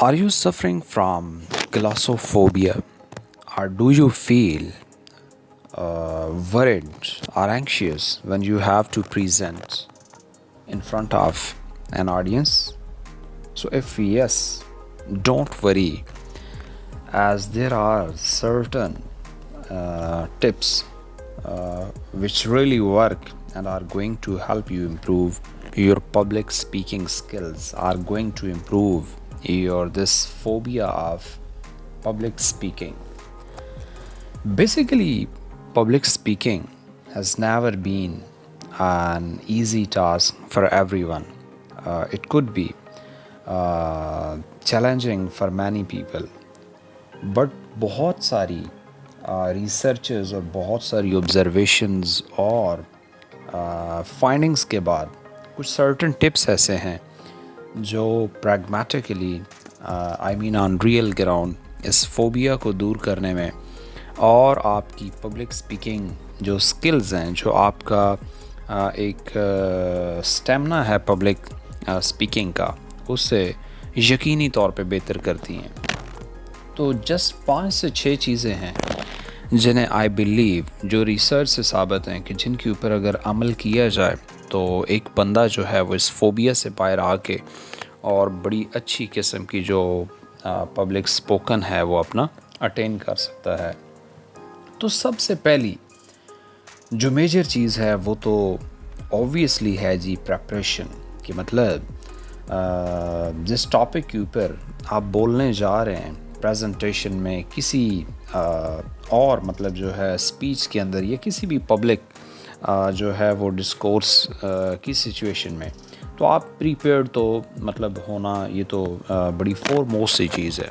Are you suffering from glossophobia, or do you feel worried or anxious when you have to present in front of an audience? So, if yes, don't worry, as there are certain tips which really work and are going to help you improve your public speaking skills, are going to improve your this phobia of public speaking. Basically, public speaking has never been an easy task for everyone. It could be challenging for many people, but बहुत सारी researches और बहुत सारी observations और findings के बाद कुछ certain tips ऐसे हैं जो pragmatically I mean on real ground इस फोबिया को दूर करने में और आपकी पब्लिक स्पीकिंग जो स्किल्स हैं, जो आपका एक स्टेमिना है पब्लिक स्पीकिंग का, उससे यकीनी तौर पे बेहतर करती हैं. तो जस्ट 5 से 6 चीज़ें हैं जिन्हें आई बिलीव, जो रिसर्च से साबित हैं कि जिनके ऊपर अगर अमल किया जाए तो एक बंदा जो है वो इस फोबिया से बाहर आके और बड़ी अच्छी किस्म की जो पब्लिक स्पोकन है वो अपना अटेन कर सकता है. तो सबसे पहली जो मेजर चीज़ है वो तो ऑब्वियसली है जी प्रेपरेशन. कि मतलब जिस टॉपिक के ऊपर आप बोलने जा रहे हैं प्रेजेंटेशन में, किसी और मतलब जो है स्पीच के अंदर या किसी भी पब्लिक जो है वो डिस्कोर्स की सिचुएशन में, तो आप प्रीपेयर्ड तो मतलब होना ये तो बड़ी फोरमोस्ट सी चीज़ है.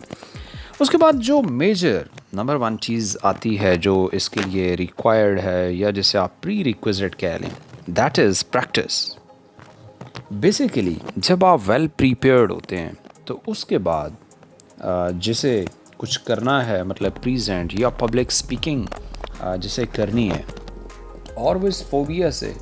उसके बाद जो मेजर नंबर 1 चीज़ आती है जो इसके लिए रिक्वायर्ड है या जिसे आप प्री रिक्विजिट कह लें, दैट इज़ प्रैक्टिस. बेसिकली जब आप वेल प्रीपेयर्ड होते हैं तो उसके बाद जिसे कुछ करना है, मतलब प्रेजेंट या पब्लिक स्पीकिंग जिसे करनी है, और वो इस फोबिया से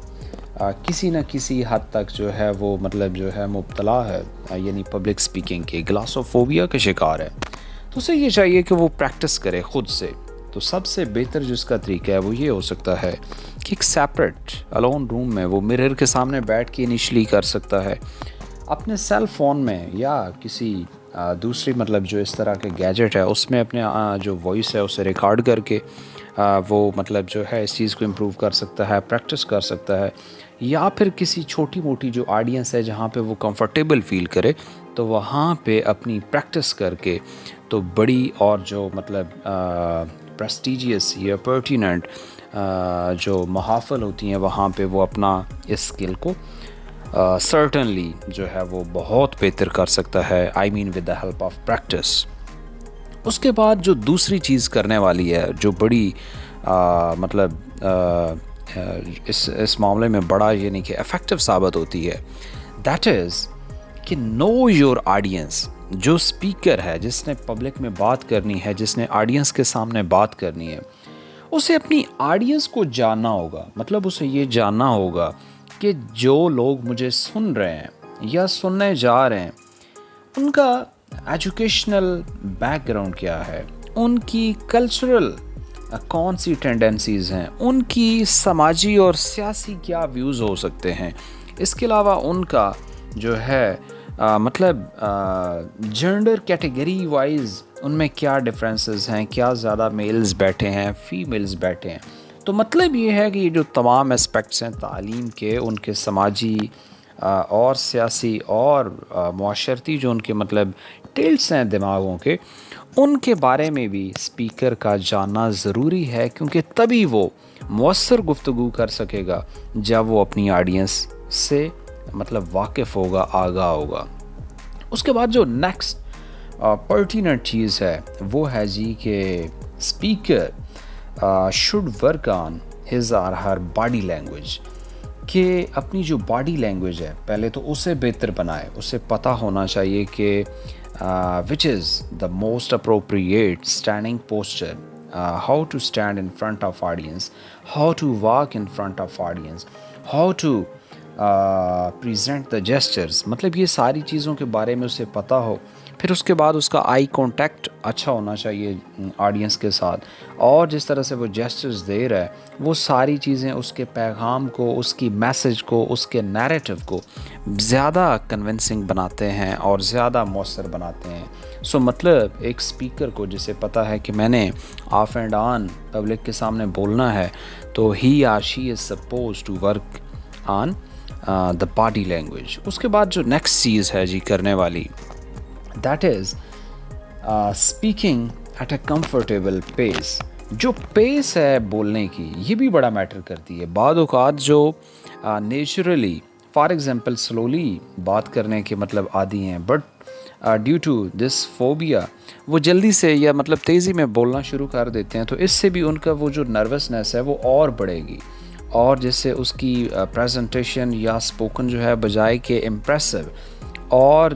किसी न किसी हद तक जो है वो मतलब जो है मुब्तला है, यानी पब्लिक स्पीकिंग के ग्लासोफोबिया का शिकार है, तो उसे ये चाहिए कि वो प्रैक्टिस करे ख़ुद से. तो सबसे बेहतर जो इसका तरीका है वो ये हो सकता है कि एक सेपरेट अलोन रूम में वो मिरर के सामने बैठ के इनिशली कर सकता है, अपने सेल फ़ोन में या किसी दूसरी मतलब जो इस तरह के गैजेट है उसमें अपने जो वॉइस है उसे रिकॉर्ड करके वो मतलब जो है इस चीज़ को इम्प्रूव कर सकता है, प्रैक्टिस कर सकता है. या फिर किसी छोटी मोटी जो ऑडियंस है जहाँ पे वो कंफर्टेबल फील करे, तो वहाँ पे अपनी प्रैक्टिस करके तो बड़ी और जो मतलब प्रेस्टीजियस या पर्टिनेंट जो महाफल होती हैं वहाँ पे वो अपना इस स्किल को सर्टनली जो है वो बहुत बेहतर कर सकता है, I mean with the help of practice. उसके बाद जो दूसरी चीज़ करने वाली है जो बड़ी मतलब इस मामले में बड़ा यानी कि इफ़ेक्टिव साबित होती है, दैट इज़ कि नो योर ऑडियंस. जो स्पीकर है जिसने पब्लिक में बात करनी है, जिसने ऑडियंस के सामने बात करनी है, उसे अपनी ऑडियंस को जानना होगा. मतलब उसे ये जानना होगा कि जो लोग मुझे सुन रहे हैं या सुनने जा रहे हैं उनका एजुकेशनल बैकग्राउंड क्या है, उनकी कल्चरल कौन सी टेंडेंसीज़ हैं, उनकी समाजी और सियासी क्या व्यूज़ हो सकते हैं. इसके अलावा उनका जो है मतलब जेंडर कैटेगरी वाइज उनमें क्या डिफरेंसेस हैं, क्या ज़्यादा मेल्स बैठे हैं, फीमेल्स बैठे हैं. तो मतलब ये है कि ये जो तमाम एस्पेक्ट्स हैं तालीम के, उनके समाजी और सियासी और मुआशरती जो उनके मतलब टिल्ट्स हैं दिमागों के, उनके बारे में भी स्पीकर का जानना ज़रूरी है, क्योंकि तभी वो मौसर गुफ्तगू कर सकेगा जब वो अपनी ऑडियंस से मतलब वाकिफ़ होगा, आगाह होगा. उसके बाद जो नेक्स्ट पर्टिनेंट चीज़ है वो है जी कि speaker should work on his और हर बॉडी लैंग्वेज. कि अपनी जो बॉडी लैंग्वेज है पहले तो उसे बेहतर बनाए. उसे पता होना चाहिए कि which is the most appropriate standing posture, how to stand in front of audience, how to walk in front of audience, how to present the gestures, مطلب یہ ساری چیزوں کے بارے میں اسے پتہ ہو. پھر اس کے بعد اس کا آئی کانٹیکٹ اچھا ہونا چاہیے آڈینس کے ساتھ، اور جس طرح سے وہ جیسچرز دے رہا ہے وہ ساری چیزیں اس کے پیغام کو، اس کی میسج کو، اس کے نیریٹو کو زیادہ کنونسنگ بناتے ہیں اور زیادہ مؤثر بناتے ہیں. سو مطلب ایک اسپیکر کو جسے پتہ ہے کہ میں نے آف اینڈ آن پبلک کے سامنے بولنا ہے، تو he or she is suppose to work on the body language. اس کے بعد جو نیکسٹ چیز ہے جی کرنے والی، that is speaking at a comfortable pace. جو پیس ہے بولنے کی یہ بھی بڑا میٹر کرتی ہے. بعض اوقات جو نیچرلی فار ایگزامپل سلولی بات کرنے کے مطلب عادی ہیں، but due to this phobia وہ جلدی سے یا مطلب تیزی میں بولنا شروع کر دیتے ہیں، تو اس سے بھی ان کا وہ جو نروسنس ہے وہ اور بڑھے گی، اور جس سے اس کی پریزنٹیشن یا اسپوکن جو ہے بجائے کہ امپریسو اور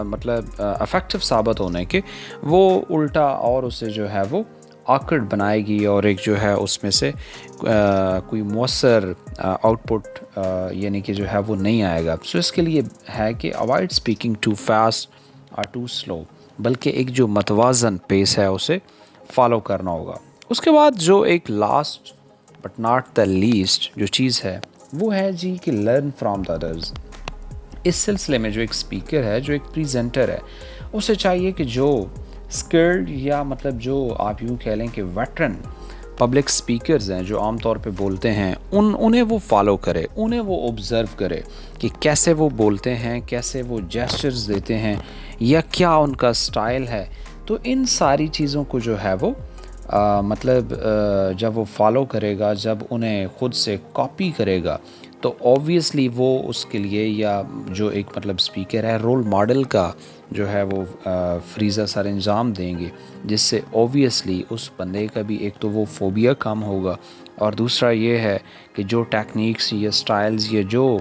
مطلب افیکٹو ثابت ہونے کے، وہ الٹا اور اسے جو ہے وہ آکرڈ بنائے گی، اور ایک جو ہے اس میں سے کوئی مؤثر آؤٹ پٹ یعنی کہ جو ہے وہ نہیں آئے گا. سو اس کے لیے ہے کہ اوائڈ اسپیکنگ ٹو فاسٹ اور ٹو سلو، بلکہ ایک جو متوازن پیس ہے اسے فالو کرنا ہوگا. اس کے بعد جو ایک last but not the least جو چیز ہے وہ ہے جی کہ لرن فرام دا ادرز. اس سلسلے میں جو ایک اسپیکر ہے، جو ایک پریزنٹر ہے، اسے چاہیے کہ جو اسکلڈ یا مطلب جو آپ یوں کہہ لیں کہ ویٹرن پبلک اسپیکرز ہیں جو عام طور پہ بولتے ہیں، انہیں وہ فالو کرے، انہیں وہ آبزرو کرے کہ کیسے وہ بولتے ہیں، کیسے وہ جیسچرز دیتے ہیں، یا کیا ان کا اسٹائل ہے. تو ان ساری چیزوں کو جو ہے وہ مطلب جب وہ فالو کرے گا، جب انہیں خود سے کاپی کرے گا، تو اوبویسلی وہ اس کے لیے یا جو ایک مطلب اسپیکر ہے رول ماڈل کا جو ہے وہ فریضہ سر انجام دیں گے، جس سے اوبویسلی اس بندے کا بھی ایک تو وہ فوبیا کم ہوگا، اور دوسرا یہ ہے کہ جو ٹیکنیکس یا سٹائلز یا جو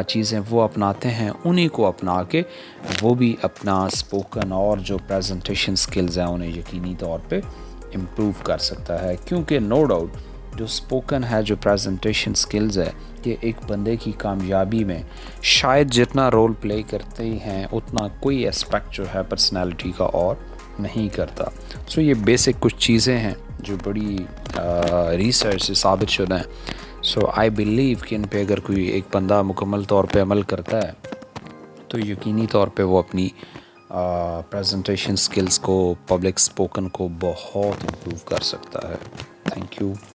چیزیں وہ اپناتے ہیں انہی کو اپنا کے وہ بھی اپنا اسپوکن اور جو پریزنٹیشن سکلز ہیں انہیں یقینی طور پہ امپروو کر سکتا ہے. کیونکہ نو ڈاؤٹ جو اسپوکن ہے، جو پریزنٹیشن سکلز ہے، کہ ایک بندے کی کامیابی میں شاید جتنا رول پلے کرتے ہی ہیں اتنا کوئی اسپیکٹ جو ہے پرسنالٹی کا اور نہیں کرتا. سو یہ بیسک کچھ چیزیں ہیں جو بڑی ریسرچ سے ثابت شدہ ہیں. سو آئی بلیو کہ ان پہ اگر کوئی ایک بندہ مکمل طور پہ عمل کرتا ہے تو یقینی طور پہ وہ اپنی پریزنٹیشن سکلز کو، پبلک اسپوکن کو بہت امپروو کر سکتا ہے. Thank you.